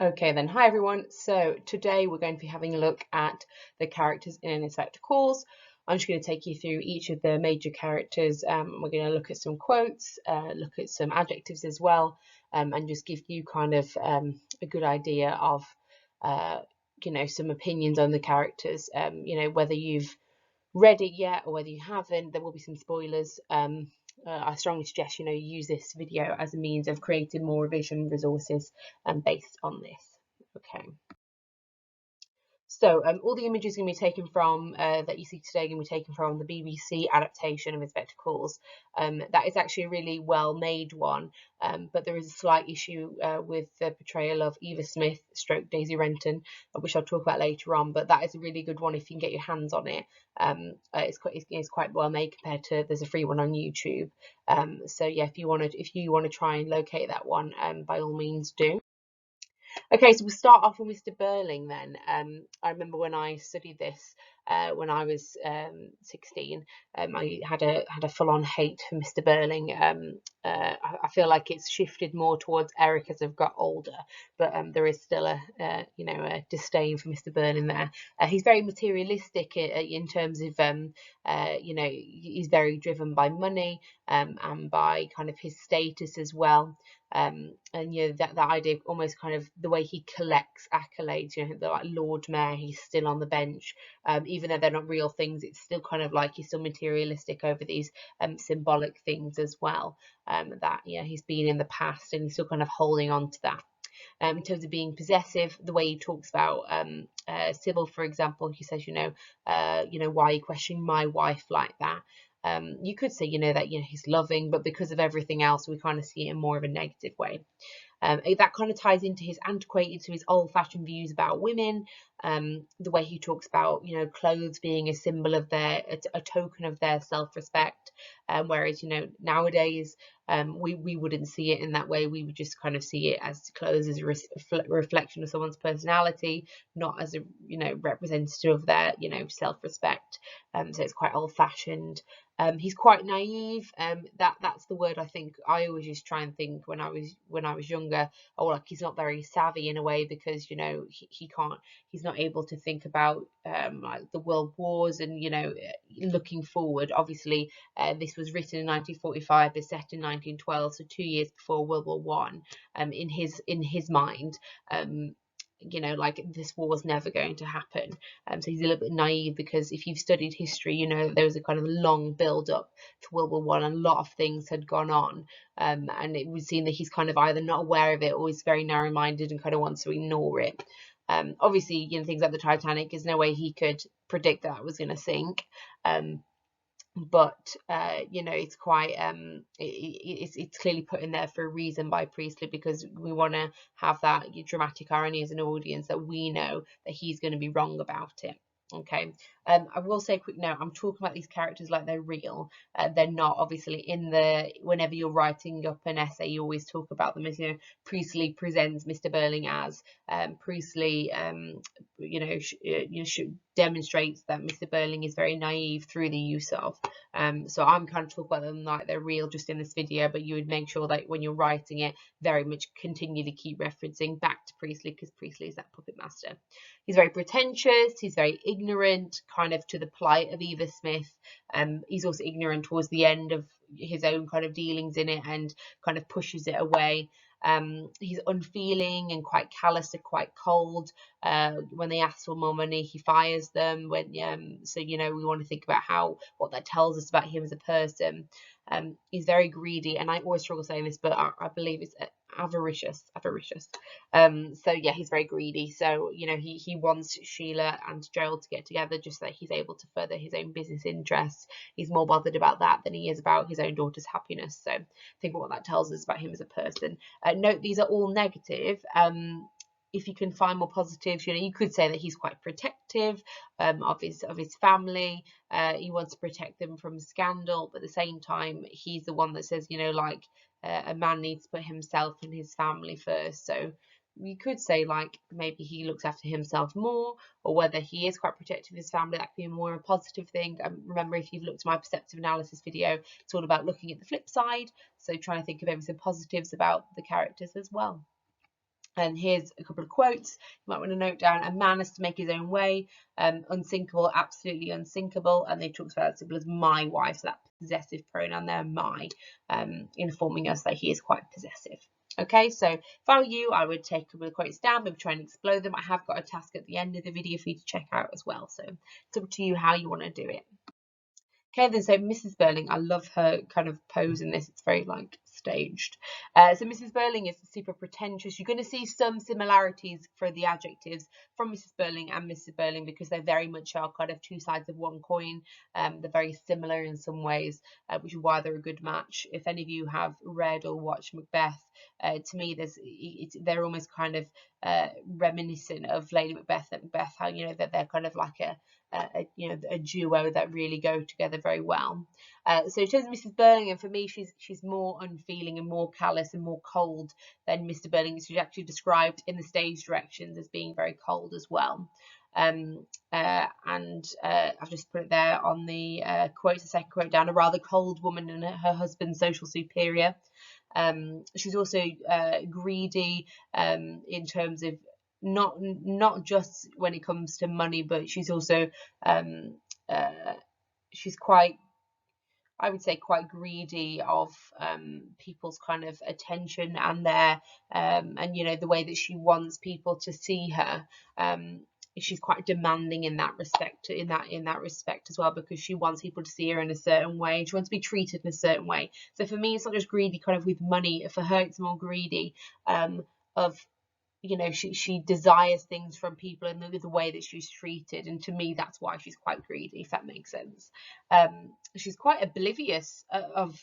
Okay then, hi everyone. So today we're going to be having a look at the characters in Inspector Calls. I'm just going to take you through each of the major characters. We're going to look at some quotes, look at some adjectives as well, and just give you kind of a good idea of, some opinions on the characters. Whether you've read it yet or whether you haven't, there will be some spoilers. I strongly suggest you use this video as a means of creating more revision resources based on this. Okay. So all the images are going to be taken from that you see today are going to be taken from the BBC adaptation of Inspector Calls. That is actually a really well made one, but there is a slight issue with the portrayal of Eva Smith stroke Daisy Renton, which I'll talk about later on, but that is a really good one if you can get your hands on it. It's quite well made compared to, there's a free one on YouTube. So yeah, if you want to try and locate that one, by all means do. Okay, so we'll start off with Mr. Burling then. I remember when I studied this when I was 16, I had a full-on hate for Mr. Burling. I feel like it's shifted more towards Eric as I've got older, but there is still a disdain for Mr. Burling there. He's very materialistic in terms of he's very driven by money and by kind of his status as well. And that idea of almost kind of the way he collects accolades, the like Lord Mayor, he's still on the bench, even though they're not real things. It's still kind of like he's still materialistic over these symbolic things as well, that he's been in the past, and he's still kind of holding on to that. In terms of being possessive, the way he talks about Sybil, for example, he says, why are you questioning my wife like that? You could say, that he's loving, but because of everything else, we kind of see it in more of a negative way. That kind of ties into his antiquated, to his old-fashioned views about women. The way he talks about, clothes being a symbol of a token of their self-respect, whereas, nowadays we wouldn't see it in that way. We would just kind of see it as clothes as a reflection of someone's personality, not as a, representative of their, self-respect. So it's quite old-fashioned. He's quite naive. That's the word I think I always used to try and think when I was younger. Oh, like he's not very savvy in a way, because he's not able to think about like the world wars and looking forward. Obviously, this was written in 1945, but set in 1912, so 2 years before World War One. In his mind, like this war was never going to happen. So he's a little bit naive, because if you've studied history, there was a kind of long build up to World War One, and a lot of things had gone on, and it would seem that he's kind of either not aware of it, or he's very narrow-minded and kind of wants to ignore it. Obviously, things like the Titanic, there's no way he could predict that it was going to sink. But it's quite it's clearly put in there for a reason by Priestley, because we want to have that dramatic irony as an audience, that we know that he's going to be wrong about it. Okay. I will say a quick note, I'm talking about these characters like they're real. They're not. Obviously, whenever you're writing up an essay, you always talk about them as, Priestley presents Mr. Burling as, Priestley demonstrates that Mr. Burling is very naive through the use of. So I'm kind of talking about them like they're real just in this video, but you would make sure that when you're writing it, very much continue to keep referencing back to Priestley, because Priestley is that puppet master. He's very pretentious, he's very ignorant, kind of to the plight of Eva Smith. He's also ignorant towards the end of his own kind of dealings in it, and kind of pushes it away. He's unfeeling and quite callous and quite cold. When they ask for more money, he fires them. So we want to think about what that tells us about him as a person. He's very greedy, and I always struggle saying this, but I believe it's avaricious. So yeah, he's very greedy. So he wants Sheila and Gerald to get together just so that he's able to further his own business interests. He's more bothered about that than he is about his own daughter's happiness. So think about what that tells us about him as a person. Note these are all negative. If you can find more positives, you could say that he's quite protective of his family. He wants to protect them from scandal, but at the same time, he's the one that says, a man needs to put himself and his family first. So you could say like maybe he looks after himself more, or whether he is quite protective of his family, that could be more a positive thing. Remember, if you've looked at my perceptive analysis video, it's all about looking at the flip side, so trying to think of everything positives about the characters as well. And here's a couple of quotes you might want to note down. A man has to make his own way. Unsinkable, absolutely unsinkable. And they talked about it simple as my wife, so that possessive pronoun there, my, informing us that he is quite possessive. Okay, so if I were you, I would take a couple of quotes down, maybe try and explode them. I have got a task at the end of the video for you to check out as well. So it's up to you how you want to do it. Okay, then so Mrs. Burling, I love her kind of pose in this. It's very like staged. So Mrs. Burling is super pretentious. You're going to see some similarities for the adjectives from Mrs. Burling and Mrs. Burling because they very much are kind of two sides of one coin. They're very similar in some ways, which is why they're a good match. If any of you have read or watched Macbeth, to me, they're almost kind of reminiscent of Lady Macbeth and Macbeth. How that they're kind of like a duo that really go together very well. So in terms of Mrs. Burling, and for me, she's more unfeeling and more callous and more cold than Mr. Burling. She's actually described in the stage directions as being very cold as well. And I've just put it there on the quote, the second quote down, a rather cold woman and her husband's social superior. She's also greedy in terms of not just when it comes to money, but she's also she's quite, I would say, quite greedy of people's kind of attention and their and the way that she wants people to see her. She's quite demanding in that respect, in that respect as well, because she wants people to see her in a certain way. She wants to be treated in a certain way. So for me, it's not just greedy kind of with money. For her, it's more greedy of she desires things from people in the way that she's treated, and to me that's why she's quite greedy, if that makes sense. She's quite oblivious of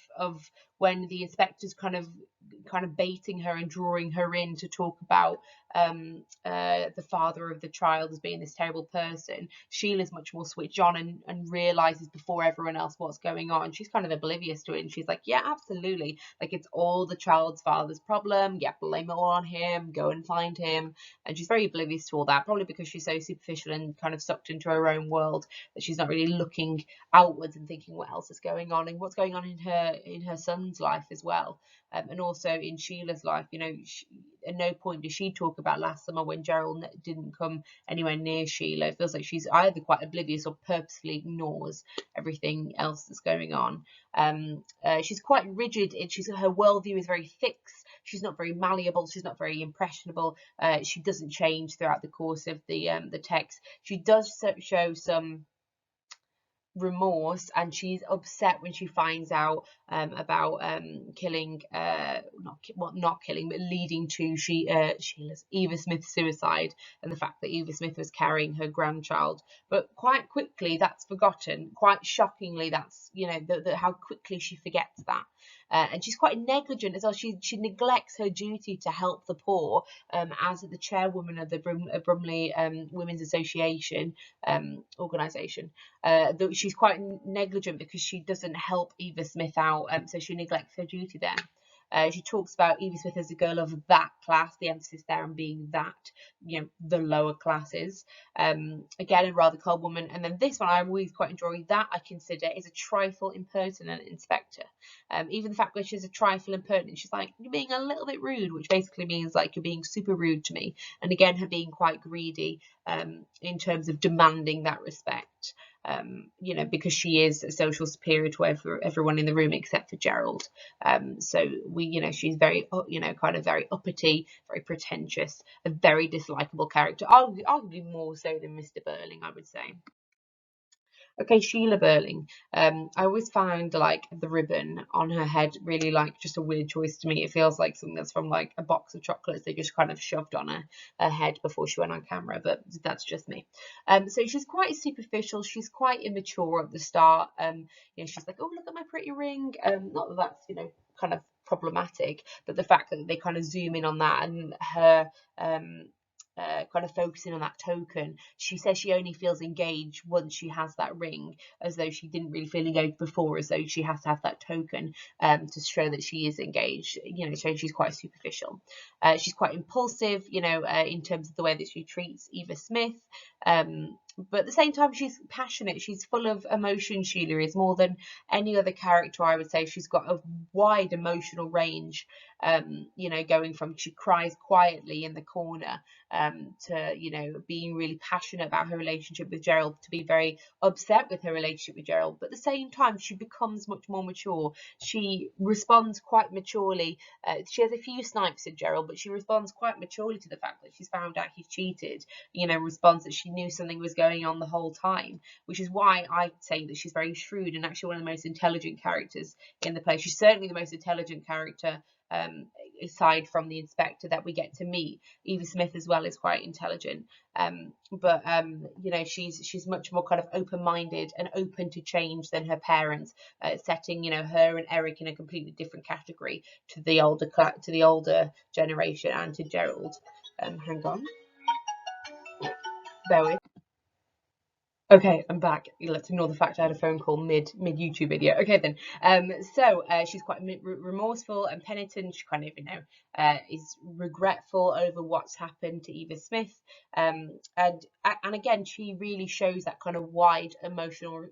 when the inspector's kind of baiting her and drawing her in to talk about the father of the child as being this terrible person. Sheila's much more switched on and realizes before everyone else what's going on. She's kind of oblivious to it, and she's like, yeah, absolutely, like it's all the child's father's problem, yeah, blame it all on him, go and find him. And she's very oblivious to all that, probably because she's so superficial and kind of sucked into her own world that she's not really looking outwards and thinking what else is going on and what's going on in her son's life as well. And also in Sheila's life, at no point does she talk about last summer when Gerald didn't come anywhere near Sheila. It feels like she's either quite oblivious or purposefully ignores everything else that's going on. She's quite rigid. Her worldview is very fixed. She's not very malleable. She's not very impressionable. She doesn't change throughout the course of the text. She does show some remorse, and she's upset when she finds out about killing, not killing, but leading to Sheila's Eva Smith's suicide, and the fact that Eva Smith was carrying her grandchild. But quite quickly that's forgotten. Quite shockingly, that's how quickly she forgets that. And she's quite negligent as well. She neglects her duty to help the poor as the chairwoman of the Bromley Women's Association organisation. She's quite negligent because she doesn't help Eva Smith out, so she neglects her duty there. She talks about Eva Smith as a girl of that class, the emphasis there on being that, the lower classes. Again, a rather cold woman. And then this one I always quite enjoy, that I consider is a trifle impertinent inspector. Even the fact that she's a trifle impertinent, she's like, you're being a little bit rude, which basically means like you're being super rude to me. And again, her being quite greedy in terms of demanding that respect. Because she is a social superior to everyone in the room except for Gerald. So she's very, kind of very uppity, very pretentious, a very dislikable character, arguably more so than Mr. Burling, I would say. Okay, Sheila Burling. I always found like the ribbon on her head really like just a weird choice to me. It feels like something that's from like a box of chocolates they just kind of shoved on her head before she went on camera, but that's just me. So she's quite superficial. She's quite immature at the start. She's like, oh, look at my pretty ring. Not that that's kind of problematic, but the fact that they kind of zoom in on that and her kind of focusing on that token. She says she only feels engaged once she has that ring, as though she didn't really feel engaged before, as though she has to have that token to show that she is engaged. So she's quite superficial. She's quite impulsive, in terms of the way that she treats Eva Smith. but at the same time she's passionate, she's full of emotion. Sheila is more than any other character, I would say. She's got a wide emotional range, you know, going from she cries quietly in the corner, to, you know, being really passionate about her relationship with Gerald, to be very upset with her relationship with Gerald. But at the same time she becomes much more mature. She responds quite maturely. She has a few snipes at Gerald, but she responds quite maturely to the fact that she's found out he's cheated. You know, responds that she knew something was going on the whole time, which is why I say that she's very shrewd and actually one of the most intelligent characters in the play. She's certainly the most intelligent character, aside from the inspector that we get to meet. Evie Smith as well is quite intelligent, but you know, she's much more kind of open-minded and open to change than her parents, setting, you know, her and Eric in a completely different category to the older generation and to Gerald. Hang on, bear with. Okay, I'm back. Let's ignore the fact I had a phone call mid YouTube video. Okay then. So she's quite remorseful and penitent. She kind of, you know, is regretful over what's happened to Eva Smith. And again, she really shows that kind of wide emotional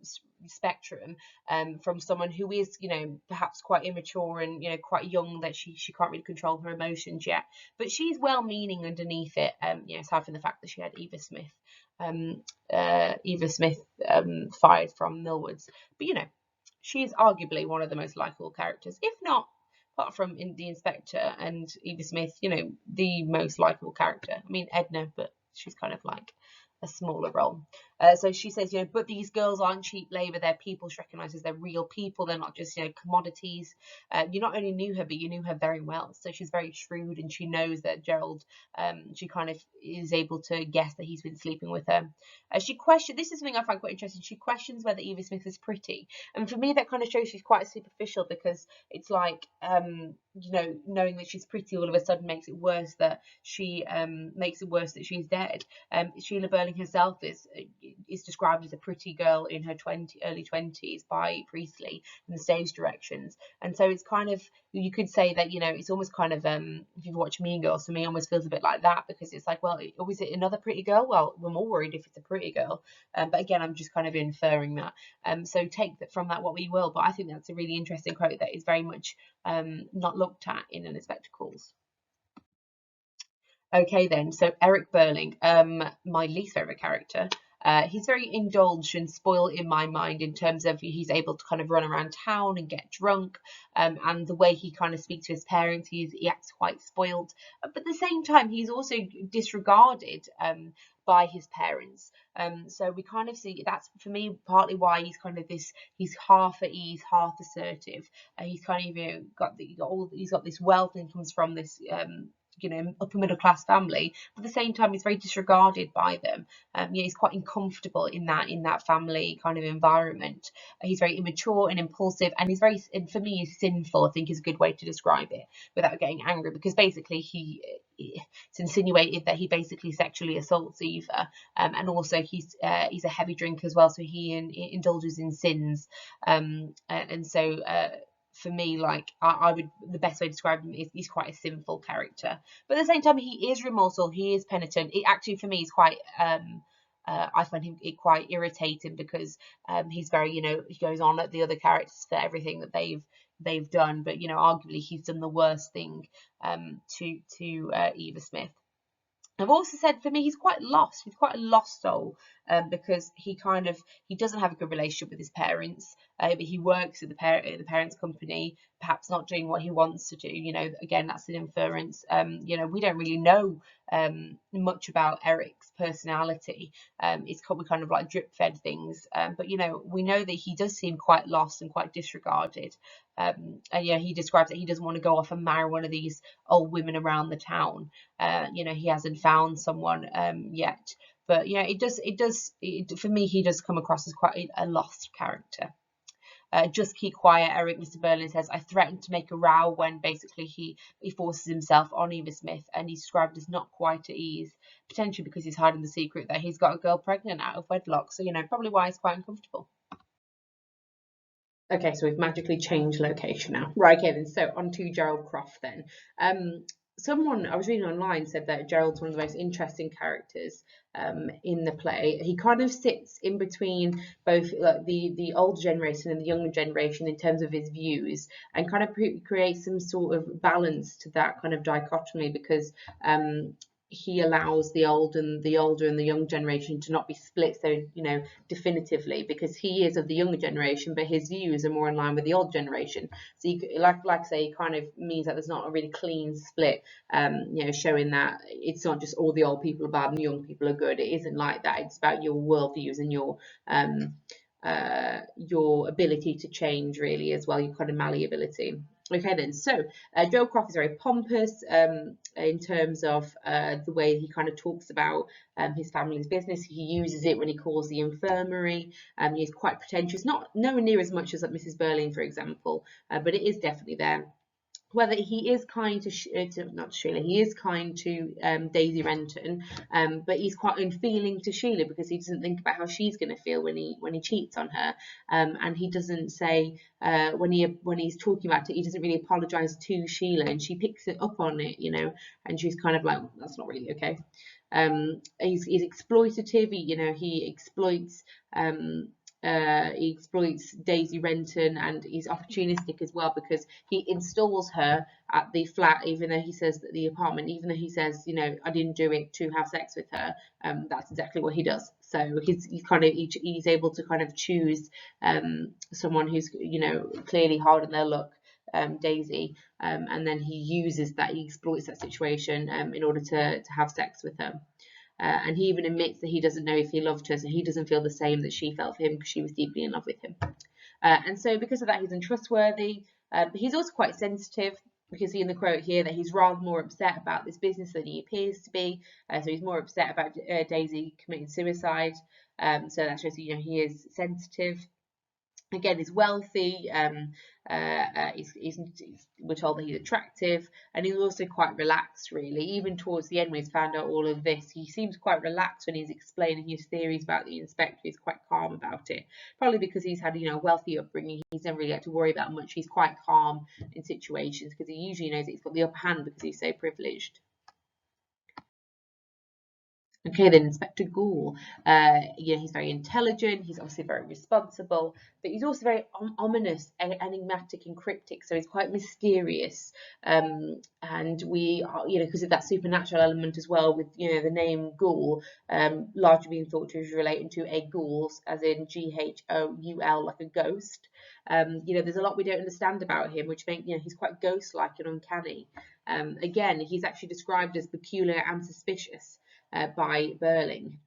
spectrum, from someone who is, you know, perhaps quite immature and, you know, quite young, that she can't really control her emotions yet, but she's well-meaning underneath it. You know, aside from the fact that she had Eva Smith fired from Millwoods, but you know, she's arguably one of the most likable characters, if not, apart from in the Inspector and Eva Smith, you know, the most likable character. I mean Edna, but she's kind of like a smaller role. So she says, you know, but these girls aren't cheap labor, they're people. She recognises they're real people, they're not just, you know, commodities. You not only knew her, but you knew her very well. So she's very shrewd, and she knows that Gerald, she kind of is able to guess that he's been sleeping with her. She questions, this is something I find quite interesting, she questions whether Eva Smith is pretty. And for me, that kind of shows she's quite superficial, because it's like, you know, knowing that she's pretty all of a sudden makes it worse that she's dead. Sheila Burling herself is described as a pretty girl in her early 20s by Priestley in the stage directions. And so it's kind of, you could say that, you know, it's almost kind of, if you've watched Mean Girls, to me, almost feels a bit like that, because it's like, well, is it another pretty girl? Well, we're more worried if it's a pretty girl. But again, I'm just kind of inferring that. So take that from that what we will. But I think that's a really interesting quote that is very much not looked at in An Inspector Calls. Okay then, so Eric Burling, my least favourite character. He's very indulged and spoiled in my mind, in terms of he's able to kind of run around town and get drunk, and the way he kind of speaks to his parents, he acts quite spoiled. But at the same time, he's also disregarded by his parents. So we kind of see that's, for me, partly why he's kind of this, he's half at ease, half assertive. He's kind of, you know, he's got this wealth, and comes from this you know, upper middle class family, but at the same time he's very disregarded by them. You know, he's quite uncomfortable in that family kind of environment. He's very immature and impulsive, and he's very, and for me, he's sinful, I think, is a good way to describe it without getting angry, because basically it's insinuated that he basically sexually assaults Eva, and also he's a heavy drinker as well, so he indulges in sins, and so for me, like, I would, the best way to describe him is he's quite a sinful character, but at the same time he is remorseful, he is penitent. It actually, for me, is quite I find him quite irritating, because he's very, you know, he goes on at the other characters for everything that they've done, but you know, arguably he's done the worst thing to Eva Smith. I've also said, for me, he's quite lost. He's quite a lost soul, because he doesn't have a good relationship with his parents. But he works at the parents' company, perhaps not doing what he wants to do. You know, again, that's an inference. You know, we don't really know much about Eric's personality. We kind of like drip fed things. But you know, we know that he does seem quite lost and quite disregarded. And yeah, he describes that he doesn't want to go off and marry one of these old women around the town. You know, he hasn't found someone yet. But you know, for me, he does come across as quite a lost character. Just keep quiet, Eric, Mr. Berlin says. I threatened to make a row when basically he forces himself on Eva Smith, and he's described as not quite at ease, potentially because he's hiding the secret that he's got a girl pregnant out of wedlock. So, you know, probably why he's quite uncomfortable. Okay, so we've magically changed location now. Right, okay then, so on to Gerald Croft then. someone I was reading online said that Gerald's one of the most interesting characters in the play. He kind of sits in between both like the older generation and the younger generation in terms of his views, and kind of creates some sort of balance to that kind of dichotomy, because he allows the older and the young generation to not be split so definitively, because he is of the younger generation but his views are more in line with the old generation. So like I say, it kind of means that there's not a really clean split, showing that it's not just all the old people are bad and the young people are good. It isn't like that. It's about your worldviews and your ability to change, really, as well, your kind of malleability. Okay, then, so Joel Croft is very pompous in terms of the way he kind of talks about his family's business. He uses it when he calls the infirmary. He's quite pretentious, not nowhere near as much as like Mrs. Burling, for example, but it is definitely there. Whether he is kind to not Sheila, he is kind to Daisy Renton, but he's quite unfeeling to Sheila because he doesn't think about how she's going to feel when he cheats on her, and he doesn't say when he's talking about it, he doesn't really apologise to Sheila, and she picks it up on it, and she's kind of like, that's not really okay. He's exploitative. He exploits. He exploits Daisy Renton, and he's opportunistic as well, because he installs her at the flat, even though he says that the apartment, even though he says, I didn't do it to have sex with her. That's exactly what he does. So he's able to kind of choose someone who's clearly hard on their luck, Daisy, and then he exploits that situation in order to have sex with her. And he even admits that he doesn't know if he loved her, so he doesn't feel the same that she felt for him, because she was deeply in love with him. And so because of that, he's untrustworthy. But he's also quite sensitive. We can see in the quote here that he's rather more upset about this business than he appears to be. So he's more upset about Daisy committing suicide. So that shows he is sensitive. Again, he's wealthy. We're told that he's attractive, and he's also quite relaxed, really. Even towards the end, when he's found out all of this, he seems quite relaxed when he's explaining his theories about the inspector. He's quite calm about it, probably because he's had a wealthy upbringing. He's never really had to worry about much. He's quite calm in situations because he usually knows that he's got the upper hand because he's so privileged. Okay, then Inspector Gould. He's very intelligent. He's obviously very responsible, but he's also very ominous, enigmatic, and cryptic. So he's quite mysterious, and we, because of that supernatural element as well, with the name Ghoul, largely being thought to be relating to a ghoul, as in Ghoul, like a ghost. There's a lot we don't understand about him, which makes he's quite ghost-like and uncanny. Again, he's actually described as peculiar and suspicious by Burling.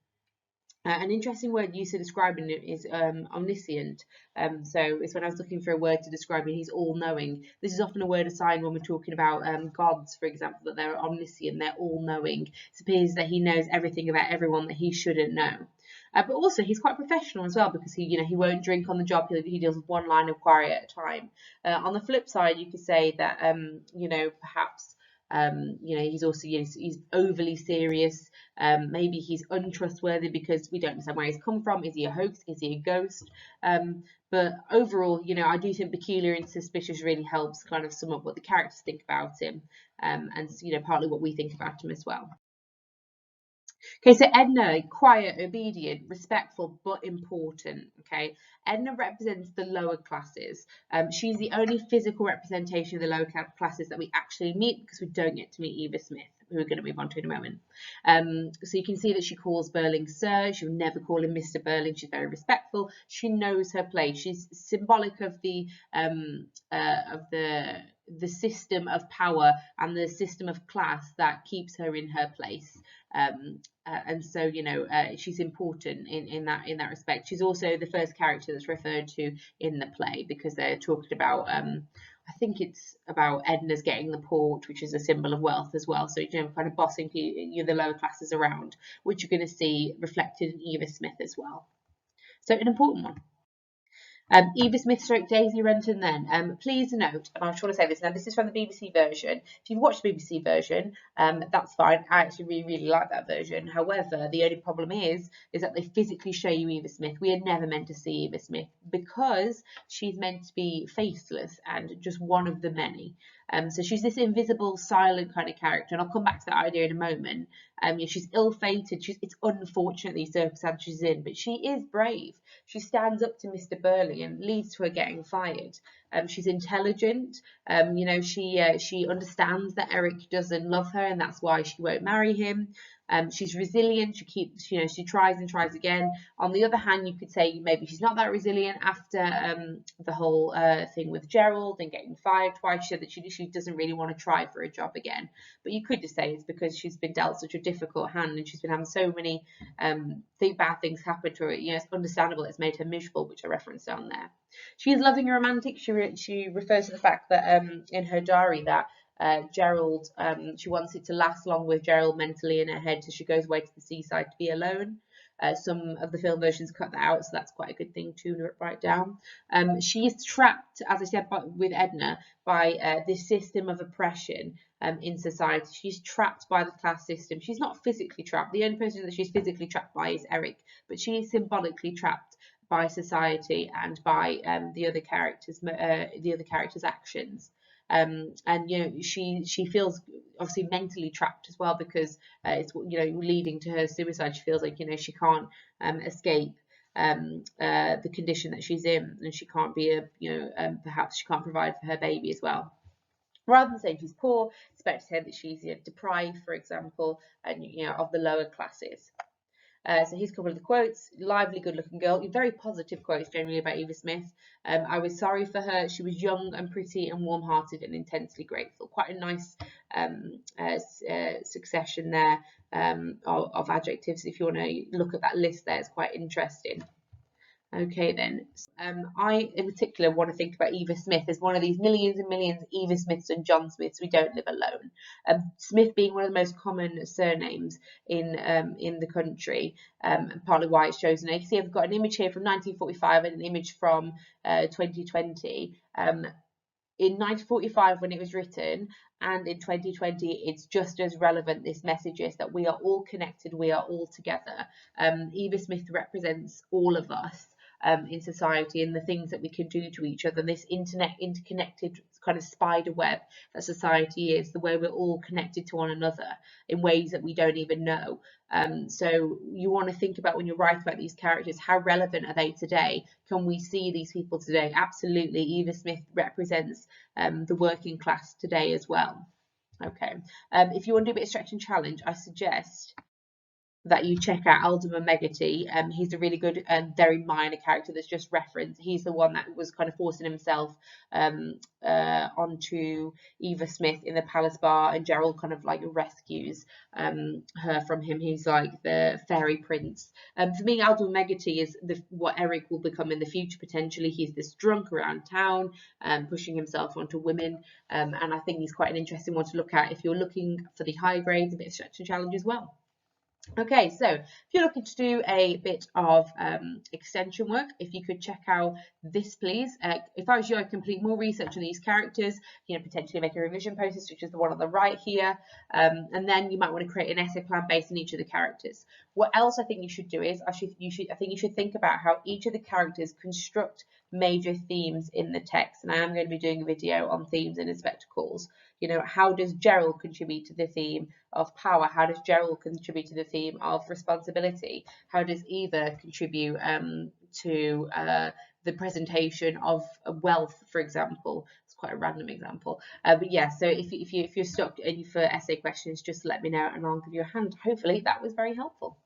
An interesting word used to describe him is omniscient. So it's when I was looking for a word to describe him, he's all-knowing. This is often a word assigned when we're talking about gods, for example, that they're omniscient, they're all-knowing. It appears that he knows everything about everyone that he shouldn't know. But also he's quite professional as well, because he won't drink on the job. He deals with one line of inquiry at a time. On the flip side, you could say that perhaps he's also he's overly serious. Maybe he's untrustworthy because we don't understand where he's come from. Is he a hoax? Is he a ghost? But overall, I do think peculiar and suspicious really helps kind of sum up what the characters think about him, and partly what we think about him as well. Okay, so Edna, quiet, obedient, respectful, but important. Okay, Edna represents the lower classes. She's the only physical representation of the lower classes that we actually meet, because we don't get to meet Eva Smith, who we're going to move on to in a moment. So you can see that she calls Burling Sir. She'll never call him Mr. Burling. She's very respectful. She knows her place. She's symbolic of the system of power and the system of class that keeps her in her place. And so she's important in that respect. She's also the first character that's referred to in the play, because they're talking about I think it's about Edna's getting the port, which is a symbol of wealth as well. So kind of bossing the lower classes around, which you're going to see reflected in Eva Smith as well. So an important one. Eva Smith stroke Daisy Renton then. Please note, and I just want to say this, now this is from the BBC version. If you've watched the BBC version, that's fine. I actually really, really like that version. However, the only problem is that they physically show you Eva Smith. We are never meant to see Eva Smith, because she's meant to be faceless and just one of the many. So she's this invisible, silent kind of character, and I'll come back to that idea in a moment. She's ill-fated. It's unfortunate these circumstances she's in, but she is brave. She stands up to Mr. Burley and leads to her getting fired. She's intelligent. She understands that Eric doesn't love her, and that's why she won't marry him. She's resilient. She tries and tries again. On the other hand, you could say maybe she's not that resilient after the whole thing with Gerald and getting fired twice. She said that she doesn't really want to try for a job again. But you could just say it's because she's been dealt such a difficult hand, and she's been having so many bad things happen to her. It's understandable it's made her miserable, which I referenced down there. She is loving and romantic. She refers to the fact that in her diary that Gerald, she wants it to last long with Gerald mentally in her head, so she goes away to the seaside to be alone. Some of the film versions cut that out, so that's quite a good thing to write down. She is trapped, as I said, with Edna, by this system of oppression in society. She's trapped by the class system. She's not physically trapped. The only person that she's physically trapped by is Eric, but she is symbolically trapped by society and by the other characters' actions. And she feels obviously mentally trapped as well, because it's leading to her suicide. She feels like she can't escape the condition that she's in, and she can't be perhaps she can't provide for her baby as well. Rather than saying she's poor, it's better to say that she's deprived, for example, and of the lower classes. So here's a couple of the quotes. Lively, good-looking girl. Very positive quotes generally about Eva Smith. I was sorry for her. She was young and pretty and warm-hearted and intensely grateful. Quite a nice succession there of adjectives. If you want to look at that list there, it's quite interesting. Okay then, I in particular want to think about Eva Smith as one of these millions and millions of Eva Smiths and John Smiths. We don't live alone. Smith being one of the most common surnames in the country, and partly why it's chosen. You can see I've got an image here from 1945 and an image from 2020. In 1945 when it was written, and in 2020 it's just as relevant. This message is that we are all connected, we are all together. Eva Smith represents all of us in society, and the things that we can do to each other, this interconnected kind of spider web that society is, the way we're all connected to one another in ways that we don't even know. So you want to think about, when you're writing about these characters, how relevant are they today? Can we see these people today? Absolutely. Eva Smith represents the working class today as well. Okay, if you want to do a bit of stretch and challenge, I suggest that you check out Alderman Megati. He's a really good and very minor character that's just referenced. He's the one that was kind of forcing himself onto Eva Smith in the palace bar, and Gerald kind of like rescues her from him. He's like the fairy prince. For me, Alderman Megati is what Eric will become in the future potentially. He's this drunk around town, pushing himself onto women, and I think he's quite an interesting one to look at if you're looking for the high grades, a bit of stretch and challenge as well. Okay, so if you're looking to do a bit of extension work, if you could check out this, please. If I was you, I'd complete more research on these characters, potentially make a revision process, which is the one on the right here, and then you might want to create an essay plan based on each of the characters. What else I think you should do is, I think you should think about how each of the characters construct major themes in the text, and I am going to be doing a video on themes in Inspector Calls. How does Gerald contribute to the theme of power? How does Gerald contribute to the theme of responsibility? How does Eva contribute to the presentation of wealth, for example? It's quite a random example, but yeah. So if you're stuck for essay questions, just let me know and I'll give you a hand. Hopefully that was very helpful.